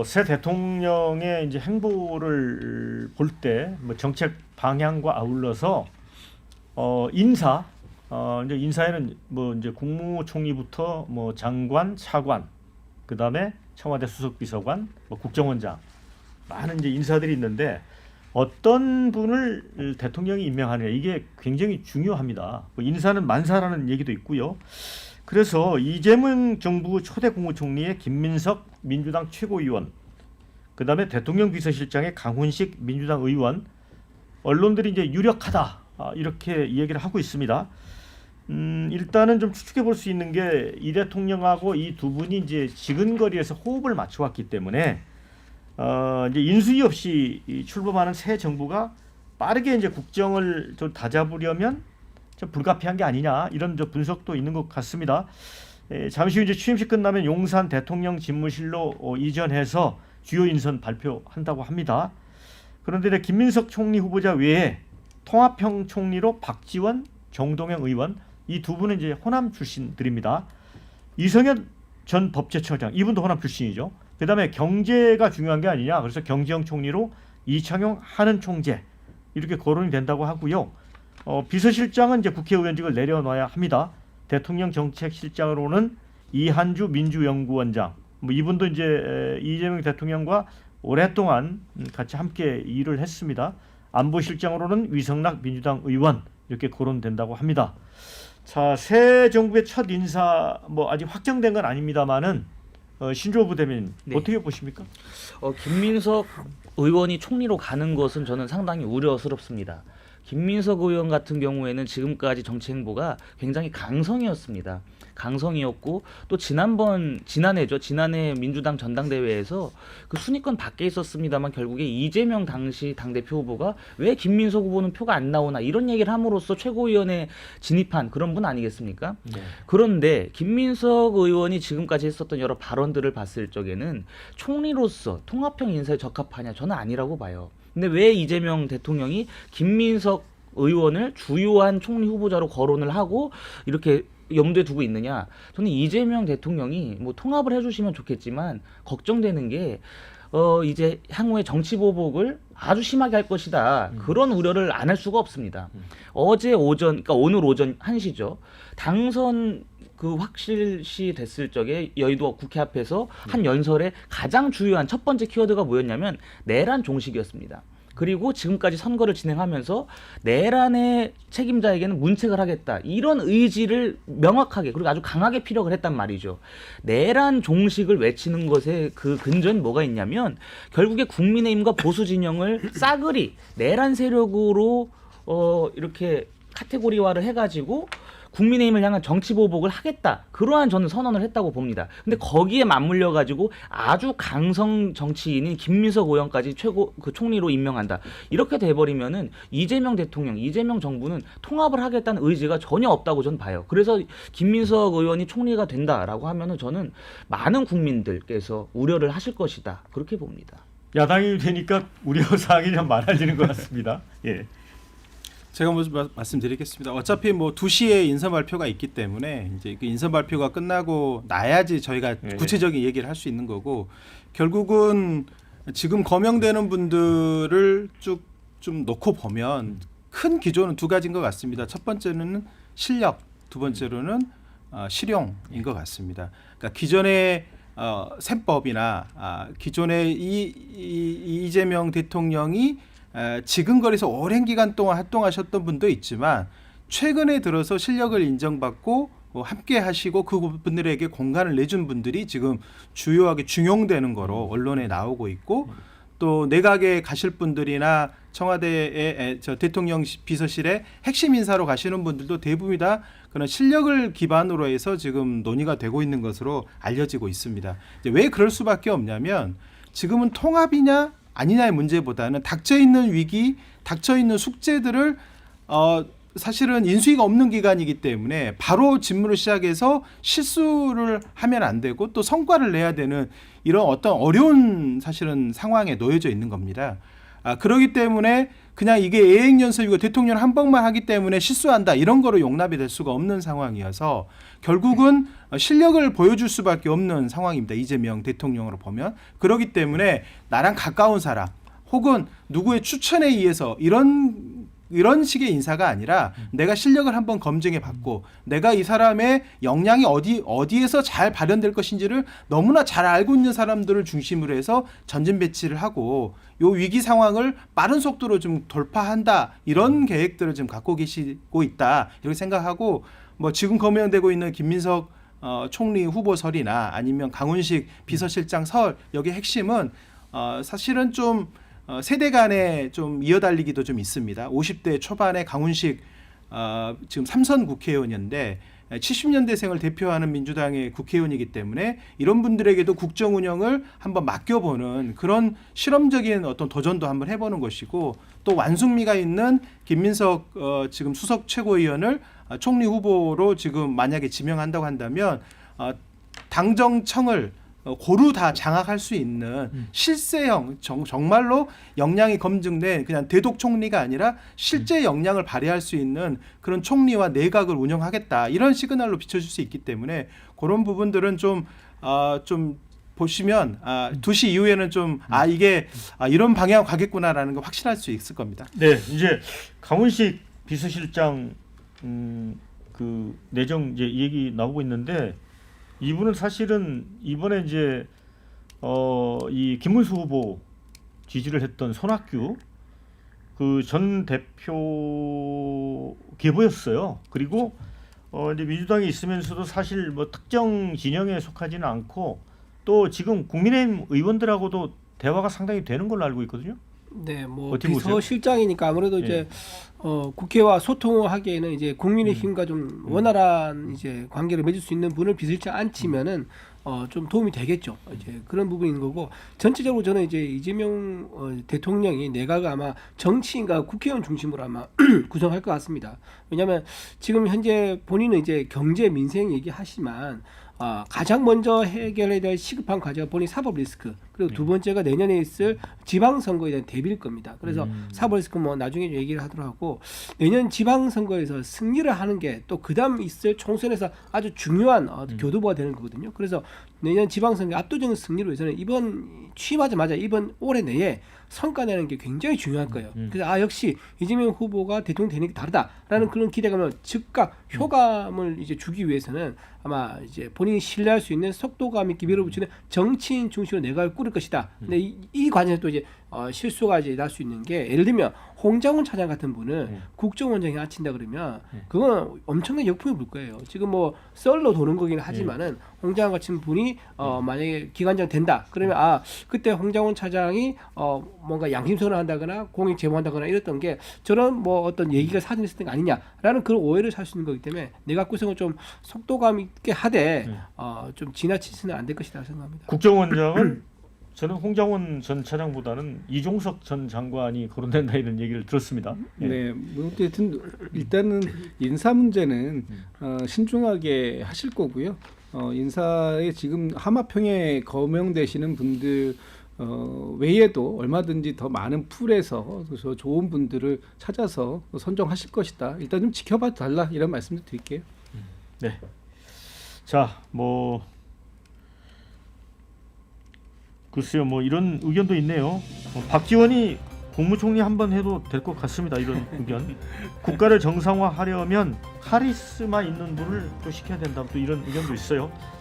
새 대통령의 이제 행보를 볼 때 뭐 정책 방향과 아울러서 이제 인사에는 뭐 이제 국무총리부터 뭐 장관, 차관, 그다음에 청와대 수석비서관, 뭐 국정원장 많은 이제 인사들이 있는데 어떤 분을 대통령이 임명하느냐 이게 굉장히 중요합니다. 뭐 인사는 만사라는 얘기도 있고요. 그래서 이재명 정부 초대 국무총리의 김민석 민주당 최고위원, 그다음에 대통령 비서실장의 강훈식 민주당 의원, 언론들이 이제 유력하다 이렇게 얘기를 하고 있습니다. 일단은 좀 추측해 볼 수 있는 게 이 대통령하고 이 두 분이 이제 지근거리에서 호흡을 맞춰왔기 때문에 이제 인수위 없이 출범하는 새 정부가 빠르게 이제 국정을 좀 다잡으려면 좀 불가피한 게 아니냐 이런 저 분석도 있는 것 같습니다. 잠시 후 이제 취임식 끝나면 용산 대통령 집무실로 이전해서 주요 인선 발표한다고 합니다. 그런데 이제 김민석 총리 후보자 외에 통합형 총리로 박지원, 정동영 의원 이 두 분은 이제 호남 출신들입니다. 이성현 전 법제처장 이분도 호남 출신이죠. 그다음에 경제가 중요한 게 아니냐. 그래서 경제형 총리로 이창용 한은 총재 이렇게 거론이 된다고 하고요. 비서실장은 이제 국회의원직을 내려놔야 합니다. 대통령 정책실장으로는 이한주 민주연구원장. 뭐 이분도 이제 이재명 대통령과 오랫동안 같이 함께 일을 했습니다. 안보실장으로는 위성락 민주당 의원 이렇게 거론된다고 합니다. 자, 새 정부의 첫 인사 뭐 아직 확정된 건 아닙니다만은 신조어 부대변인 네. 어떻게 보십니까? 김민석 의원이 총리로 가는 것은 저는 상당히 우려스럽습니다. 김민석 의원 같은 경우에는 지금까지 정치 행보가 굉장히 강성이었습니다. 강성이었고 또 지난해 민주당 전당대회에서 그 순위권 밖에 있었습니다만 결국에 이재명 당시 당대표 후보가 왜 김민석 후보는 표가 안 나오나 이런 얘기를 함으로써 최고위원회에 진입한 그런 분 아니겠습니까? 네. 그런데 김민석 의원이 지금까지 했었던 여러 발언들을 봤을 적에는 총리로서 통합형 인사에 적합하냐 저는 아니라고 봐요. 근데 왜 이재명 대통령이 김민석 의원을 주요한 총리 후보자로 거론을 하고 이렇게 염두에 두고 있느냐? 저는 이재명 대통령이 뭐 통합을 해주시면 좋겠지만 걱정되는 게 이제 향후에 정치 보복을 아주 심하게 할 것이다. 그런 우려를 안 할 수가 없습니다. 그러니까 오늘 오전 1시죠. 당선 그 확실시 됐을 적에 여의도 국회 앞에서 한 연설의 가장 주요한 첫 번째 키워드가 뭐였냐면 내란 종식이었습니다. 그리고 지금까지 선거를 진행하면서 내란의 책임자에게는 문책을 하겠다. 이런 의지를 명확하게 그리고 아주 강하게 피력을 했단 말이죠. 내란 종식을 외치는 것에 그 근저는 뭐가 있냐면 결국에 국민의힘과 보수 진영을 싸그리 내란 세력으로 이렇게 카테고리화를 해가지고 국민의힘을 향한 정치 보복을 하겠다. 그러한 저는 선언을 했다고 봅니다. 근데 거기에 맞물려 가지고 아주 강성 정치인인 김민석 의원까지 총리로 임명한다. 이렇게 돼버리면은 이재명 대통령, 이재명 정부는 통합을 하겠다는 의지가 전혀 없다고 저는 봐요. 그래서 김민석 의원이 총리가 된다라고 하면은 저는 많은 국민들께서 우려를 하실 것이다. 그렇게 봅니다. 야당이 되니까 우려 사항이 좀 많아지는 것 같습니다. 예. 제가 먼저 말씀드리겠습니다. 어차피 뭐 2시에 인선 발표가 있기 때문에 이제 그 인선 발표가 끝나고 나야지 저희가 구체적인 얘기를 할 수 있는 거고 결국은 지금 거명되는 분들을 쭉 좀 놓고 보면 큰 기조는 두 가지인 것 같습니다. 첫 번째는 실력, 두 번째로는 실용인 것 같습니다. 그러니까 기존의 셈법이나 기존의 이재명 대통령이 지근거리에서 오랜 기간 동안 활동하셨던 분도 있지만 최근에 들어서 실력을 인정받고 함께 하시고 그분들에게 공간을 내준 분들이 지금 주요하게 중용되는 거로 언론에 나오고 있고 또 내각에 가실 분들이나 청와대의 대통령 비서실에 핵심 인사로 가시는 분들도 대부분이 다 그런 실력을 기반으로 해서 지금 논의가 되고 있는 것으로 알려지고 있습니다. 이제 왜 그럴 수밖에 없냐면 지금은 통합이냐 아니냐의 문제보다는 닥쳐있는 위기, 닥쳐있는 숙제들을 사실은 인수위가 없는 기간이기 때문에 바로 직무를 시작해서 실수를 하면 안 되고 또 성과를 내야 되는 이런 어떤 어려운 사실은 상황에 놓여져 있는 겁니다. 그렇기 때문에 그냥 이게 예행 연습이고 대통령 한 번만 하기 때문에 실수한다 이런 거로 용납이 될 수가 없는 상황이어서 결국은 실력을 보여줄 수밖에 없는 상황입니다. 이재명 대통령으로 보면. 그렇기 때문에 나랑 가까운 사람 혹은 누구의 추천에 의해서 이런 식의 인사가 아니라 내가 실력을 한번 검증해 봤고 내가 이 사람의 역량이 어디에서 잘 발현될 것인지를 너무나 잘 알고 있는 사람들을 중심으로 해서 전진 배치를 하고 요 위기 상황을 빠른 속도로 좀 돌파한다 이런 계획들을 좀 갖고 계시고 있다 이렇게 생각하고 뭐 지금 거명되고 있는 김민석 총리 후보설이나 아니면 강훈식 비서실장 설 여기 핵심은 사실은 좀 세대 간에 좀 이어달리기도 좀 있습니다. 50대 초반에 강훈식 지금 3선 국회의원이었는데 70년대생을 대표하는 민주당의 국회의원이기 때문에 이런 분들에게도 국정 운영을 한번 맡겨보는 그런 실험적인 어떤 도전도 한번 해보는 것이고 또 완숙미가 있는 김민석 지금 수석 최고위원을 총리 후보로 지금 만약에 지명한다고 한다면 당정청을 고루 다 장악할 수 있는 실세형 정말로 역량이 검증된 그냥 대독 총리가 아니라 실제 역량을 발휘할 수 있는 그런 총리와 내각을 운영하겠다 이런 시그널로 비춰줄 수 있기 때문에 그런 부분들은 좀 보시면 2시 이후에는 좀 이게 이런 방향 가겠구나라는 거 확실할 수 있을 겁니다. 네, 이제 강훈식 비서실장 그 내정 이제 얘기 나오고 있는데. 이분은 사실은 이번에 이제 이 김문수 후보 지지를 했던 손학규 그 전 대표 계보였어요. 그리고 이제 민주당에 있으면서도 사실 뭐 특정 진영에 속하지는 않고 또 지금 국민의힘 의원들하고도 대화가 상당히 되는 걸로 알고 있거든요. 네, 뭐 어떻게 보세요? 비서실장이니까 아무래도 이제 국회와 소통을 하기에는 이제 국민의힘과 좀 원활한 이제 관계를 맺을 수 있는 분을 비서실장 앉히면은 좀 도움이 되겠죠. 이제 그런 부분인 거고 전체적으로 저는 이제 이재명 대통령이 내각을 아마 정치인과 국회의원 중심으로 아마 구성할 것 같습니다. 왜냐하면 지금 현재 본인은 이제 경제 민생 얘기하시지만 가장 먼저 해결해야 될 시급한 과제가 본인 사법 리스크 그리고 두 번째가 내년에 있을 지방선거에 대한 대비일 겁니다. 그래서 사법 리스크 뭐 나중에 얘기를 하도록 하고 내년 지방선거에서 승리를 하는 게 또 그다음 있을 총선에서 아주 중요한 교두보가 되는 거거든요. 그래서 내년 지방선거 압도적인 승리로 위해서는 이번 취임하자마자 이번 올해 내에 성과 내는 게 굉장히 중요할 거예요. 그래서 역시 이재명 후보가 대통령 되는 게 다르다라는 그런 기대감을 즉각 효감을 이제 주기 위해서는 아마 이제 본인이 신뢰할 수 있는 속도감 있게 밀어붙이는 정치인 중심으로 내각을 꾸릴 것이다. 근데 이 과정에서 또 이제 실수가 이제 날 수 있는 게 예를 들면 홍장훈 차장 같은 분을 국정원장에 앉힌다 그러면 그건 엄청난 역풍이 불 거예요. 지금 뭐 썰로 도는 거긴 하지만은 홍장훈 같은 분이 만약에 기관장 된다 그러면 그때 홍장훈 차장이 뭔가 양심선언을 한다거나 공익 제보한다거나 이랬던 게 저런 뭐 어떤 얘기가 사전에 있었던 거 아니냐라는 그런 오해를 살 수 있는 거기 때문에 내각 구성을 좀 속도감 있게 하되 좀 지나치지는 안 될 것이다 생각합니다. 국정원장은 저는 홍장원 전 차장보다는 이종석 전 장관이 거론된다 이런 얘기를 들었습니다. 네, 뭐 어쨌든 일단은 인사 문제는 신중하게 하실 거고요. 인사에 지금 하마평에 거명되시는 분들 외에도 얼마든지 더 많은 풀에서 그래서 좋은 분들을 찾아서 선정하실 것이다. 일단 좀 지켜봐 달라 이런 말씀도 드릴게요. 네. 자, 뭐 글쎄요, 뭐 이런 의견도 있네요. 박지원이 국무총리 한번 해도 될 것 같습니다. 이런 의견. 국가를 정상화하려면 카리스마 있는 분을 또 시켜야 된다. 또 이런 의견도 있어요.